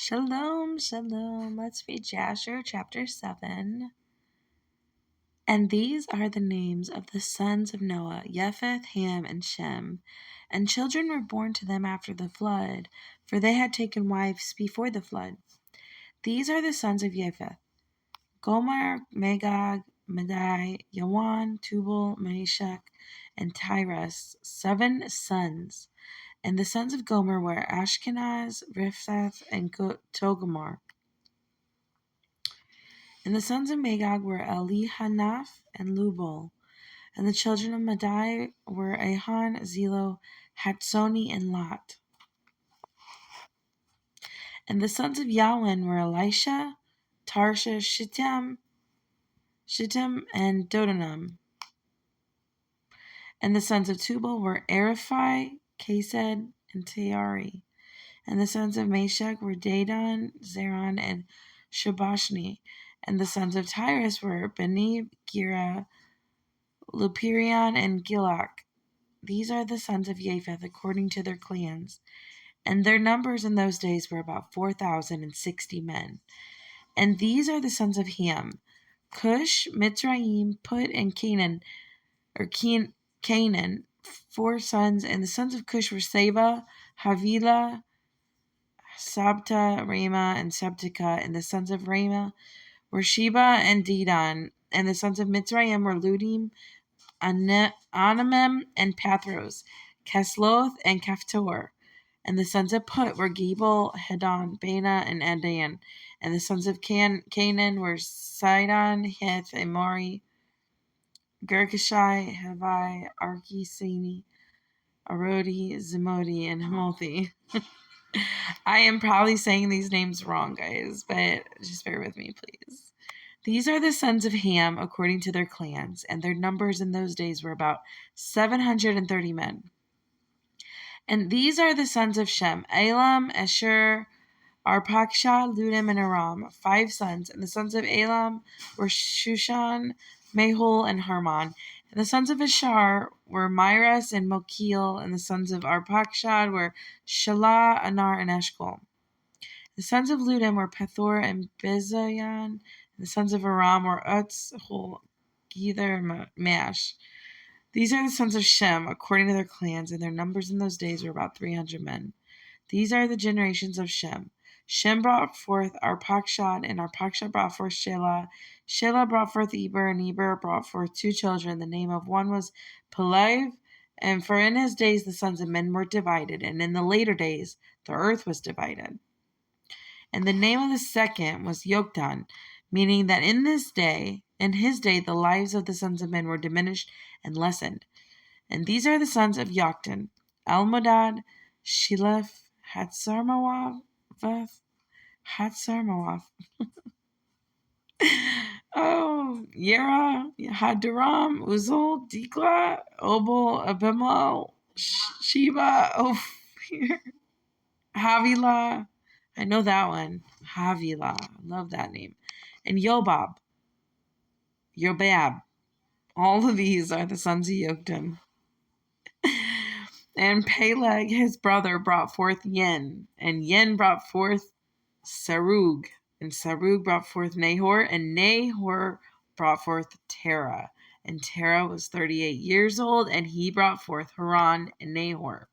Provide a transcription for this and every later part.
Shalom, shalom. Let's read Jasher chapter 7. And these are the names of the sons of Noah, Japheth, Ham, and Shem. And children were born to them after the flood, for they had taken wives before the flood. These are the sons of Japheth: Gomer, Magog, Madai, Yawan, Tubal, Meshach, and Tyrus, 7 sons. And the sons of Gomer were Ashkenaz, Riphath, and Togarmah. And the sons of Magog were Elihanaph and Lubal. And the children of Madai were Ahon, Zelo, Hatsoni, and Lot. And the sons of Yawin were Elisha, Tarshish, Shittim, and Dodanum. And the sons of Tubal were Ariphi, Kesed, and Teari. And the sons of Meshach were Dadan, Zeron, and Shabashni. And the sons of Tyrus were Beni, Gira, Lupirion, and Gilak. These are the sons of Japheth according to their clans. And their numbers in those days were about 4,060 men. And these are the sons of Ham: Cush, Mitzrayim, Put, and Canaan, Canaan, 4 sons. And the sons of Cush were Seba, Havilah, Sabta, Ramah, and Sabtika. And the sons of Ramah were Sheba and Dedan. And the sons of Mitzrayim were Ludim, Anamim, and Pathros, Kesloth, and Kaphtor. And the sons of Put were Gebal, Hedon, Bana, and Adan. And the sons of Canaan were Sidon, Heth, Amori, Girgashai, Hevi, Archisini, Arodi, Zimodi, and Hamothi. I am probably saying these names wrong, guys, but just bear with me, please. These are the sons of Ham according to their clans, and their numbers in those days were about 730 men. And these are the sons of Shem: Elam, Asher, Arpachshad, Ludim, and Aram, 5 sons. And the sons of Elam were Shushan, Mahol, and Harmon. And the sons of Ashar were Myras and Mokil. And the sons of Arpachshad were Shelah, Anar, and Eshkol. The sons of Ludim were Pethor and Bezayan. And the sons of Aram were Utz, Hol, Gether, and Mash. These are the sons of Shem according to their clans, and their numbers in those days were about 300 men. These are the generations of Shem. Shem brought forth Arpachshad, and Arpachshad brought forth Shelah. Shelah brought forth Eber, and Eber brought forth 2 children. The name of one was Peleg. And for in his days the sons of men were divided, and in the later days the earth was divided. And the name of the second was Yoktan, meaning that in his day, the lives of the sons of men were diminished and lessened. And these are the sons of Yoktan: Almodad, Sheleph, Hatzarmawah, Yera, Haduram, Uzal, Dikla, Obal, Abimal, Sheba, Ophir, Havilah. I know that one. Havilah. I love that name. And Yobab. All of these are the sons of Yoktan. And Peleg, his brother, brought forth Yen. And Yen brought forth Sarug. And Sarug brought forth Nahor. And Nahor brought forth Terah. And Terah was 38 years old. And he brought forth Haran and Nahor.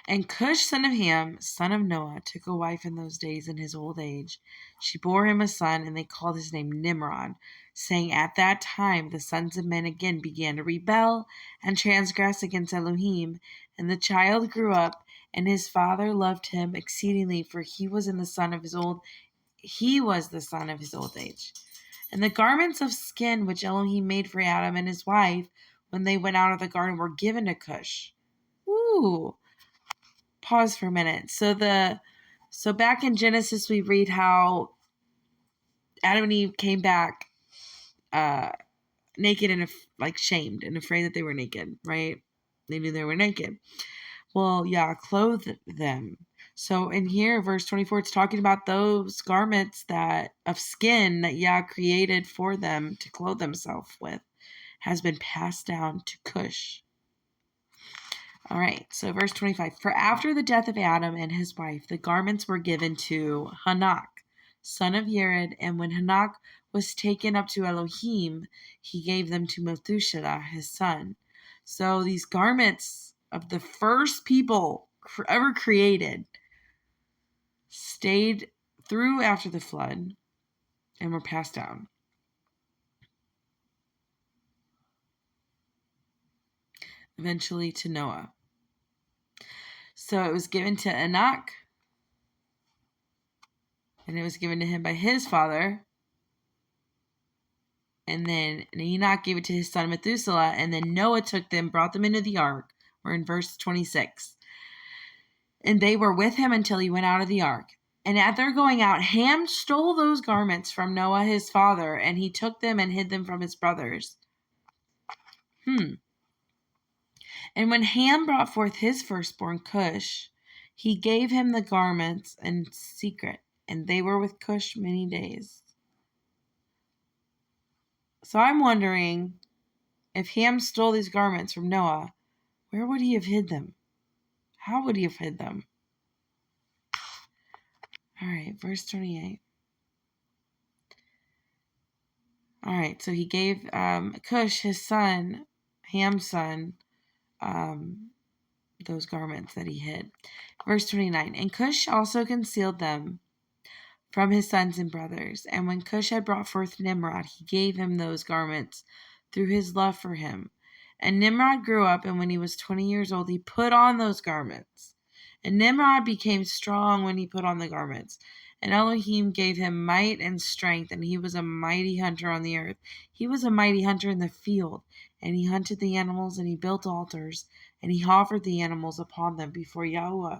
And Cush, son of Ham, son of Noah, took a wife in those days in his old age. She bore him a son, and they called his name Nimrod, saying, At that time the sons of men again began to rebel and transgress against Elohim. And the child grew up, and his father loved him exceedingly, for he was the son of his old age. And the garments of skin which Elohim made for Adam and his wife when they went out of the garden were given to Cush. Ooh. Pause for a minute. So back in Genesis, we read how Adam and Eve came back naked and shamed and afraid that they were naked, right? They knew they were naked. Well, Yah clothed them. So in here, verse 24, it's talking about those garments of skin that Yah created for them to clothe themselves with has been passed down to Cush. All right, so verse 25. For after the death of Adam and his wife, the garments were given to Hanok, son of Yered, and when Hanok was taken up to Elohim, he gave them to Methuselah, his son. So these garments of the first people ever created stayed through after the flood and were passed down. Eventually to Noah. So it was given to Enoch, and it was given to him by his father. And then Enoch gave it to his son Methuselah, and then Noah took them, brought them into the ark. We're in verse 26. And they were with him until he went out of the ark. And at their going out, Ham stole those garments from Noah his father, and he took them and hid them from his brothers. And when Ham brought forth his firstborn Cush, he gave him the garments in secret, and they were with Cush many days. So I'm wondering, if Ham stole these garments from Noah, where would he have hid them? How would he have hid them? All right, verse 28. All right, so he gave Cush, his son, Ham's son, those garments that he hid. Verse 29. And Cush also concealed them from his sons and brothers. And when Cush had brought forth Nimrod, he gave him those garments through his love for him. And Nimrod grew up, and when he was 20 years old, he put on those garments. And Nimrod became strong when he put on the garments. And Elohim gave him might and strength, and he was a mighty hunter on the earth. He was a mighty hunter in the field, and he hunted the animals, and he built altars, and he offered the animals upon them before Yahweh.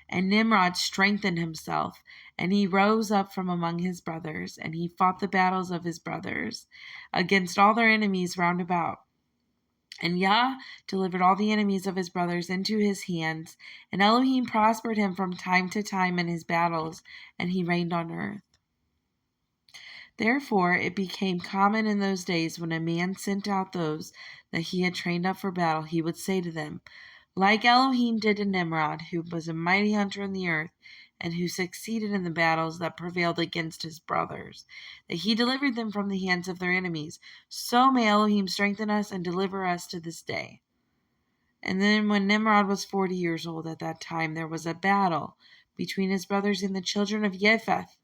And Nimrod strengthened himself, and he rose up from among his brothers, and he fought the battles of his brothers against all their enemies round about. And Yah delivered all the enemies of his brothers into his hands, and Elohim prospered him from time to time in his battles, and he reigned on earth. Therefore it became common in those days, when a man sent out those that he had trained up for battle, he would say to them, like Elohim did to Nimrod, who was a mighty hunter in the earth, and who succeeded in the battles that prevailed against his brothers, that he delivered them from the hands of their enemies. So may Elohim strengthen us and deliver us to this day. And then when Nimrod was 40 years old at that time, there was a battle between his brothers and the children of Japheth,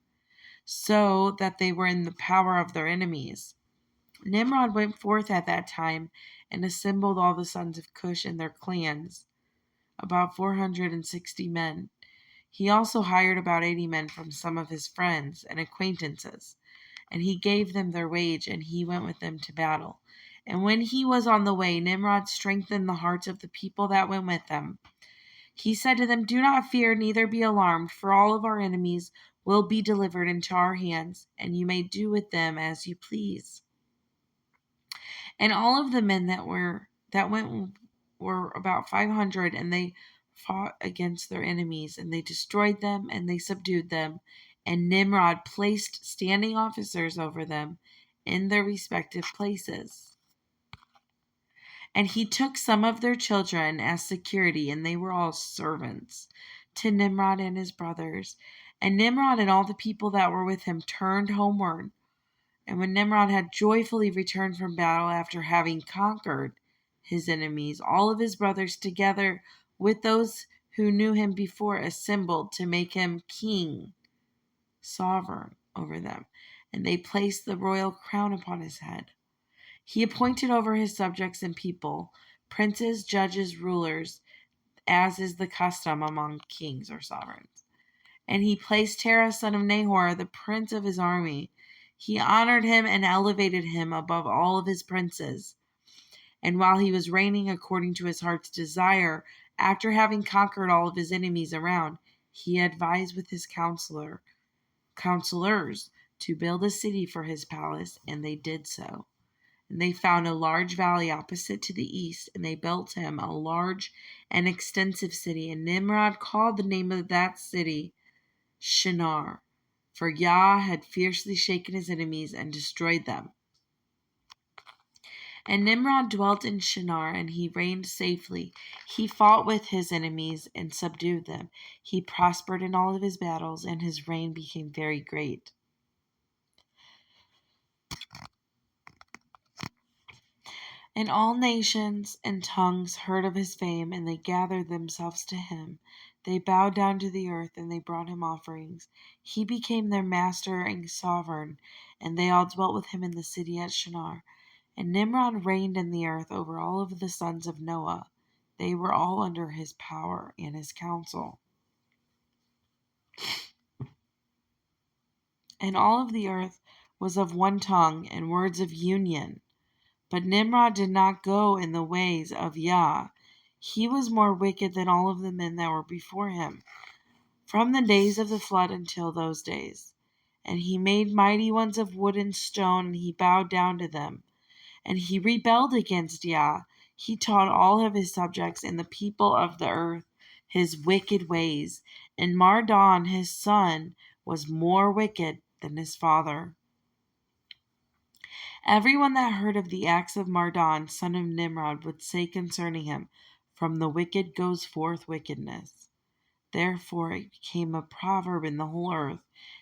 so that they were in the power of their enemies. Nimrod went forth at that time and assembled all the sons of Cush and their clans, about 460 men. He also hired about 80 men from some of his friends and acquaintances, and he gave them their wage, and he went with them to battle. And when he was on the way, Nimrod strengthened the hearts of the people that went with them. He said to them, do not fear, neither be alarmed, for all of our enemies will be delivered into our hands, and you may do with them as you please. And all of the men that went were about 500, and they fought against their enemies, and they destroyed them, and they subdued them. And Nimrod placed standing officers over them in their respective places. And he took some of their children as security, and they were all servants to Nimrod and his brothers. And Nimrod and all the people that were with him turned homeward. And when Nimrod had joyfully returned from battle after having conquered his enemies, all of his brothers, together with those who knew him before, assembled to make him king, sovereign over them. And they placed the royal crown upon his head. He appointed over his subjects and people princes, judges, rulers, as is the custom among kings or sovereigns. And he placed Terah, son of Nahor, the prince of his army. He honored him and elevated him above all of his princes. And while he was reigning according to his heart's desire, after having conquered all of his enemies around, he advised with his counselors to build a city for his palace, and they did so. And they found a large valley opposite to the east, and they built him a large and extensive city. And Nimrod called the name of that city Shinar, for Yah had fiercely shaken his enemies and destroyed them. And Nimrod dwelt in Shinar, and he reigned safely. He fought with his enemies and subdued them. He prospered in all of his battles, and his reign became very great. And all nations and tongues heard of his fame, and they gathered themselves to him. They bowed down to the earth, and they brought him offerings. He became their master and sovereign, and they all dwelt with him in the city at Shinar. And Nimrod reigned in the earth over all of the sons of Noah. They were all under his power and his counsel. And all of the earth was of one tongue and words of union. But Nimrod did not go in the ways of Yah. He was more wicked than all of the men that were before him, from the days of the flood until those days. And he made mighty ones of wood and stone, and he bowed down to them. And he rebelled against Yah. He taught all of his subjects and the people of the earth his wicked ways. And Mardon, his son, was more wicked than his father. Everyone that heard of the acts of Mardon, son of Nimrod, would say concerning him, "From the wicked goes forth wickedness." Therefore it became a proverb in the whole earth,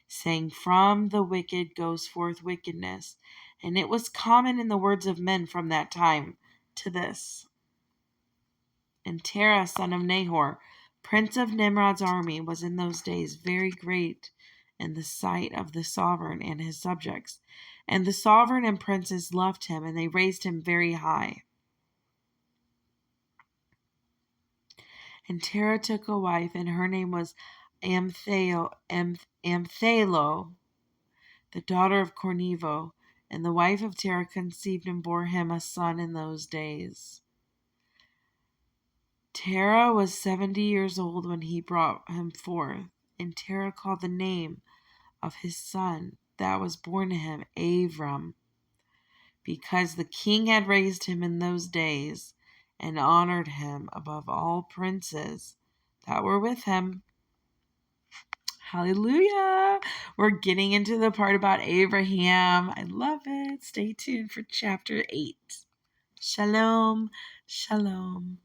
saying, "From the wicked goes forth wickedness." And it was common in the words of men from that time to this. And Terah, son of Nahor, prince of Nimrod's army, was in those days very great in the sight of the sovereign and his subjects. And the sovereign and princes loved him, and they raised him very high. And Terah took a wife, and her name was Amthalo, the daughter of Cornevo. And the wife of Terah conceived and bore him a son in those days. Terah was 70 years old when he brought him forth. And Terah called the name of his son that was born to him Abram, because the king had raised him in those days and honored him above all princes that were with him. Hallelujah! We're getting into the part about Abraham. I love it. Stay tuned for chapter 8. Shalom. Shalom.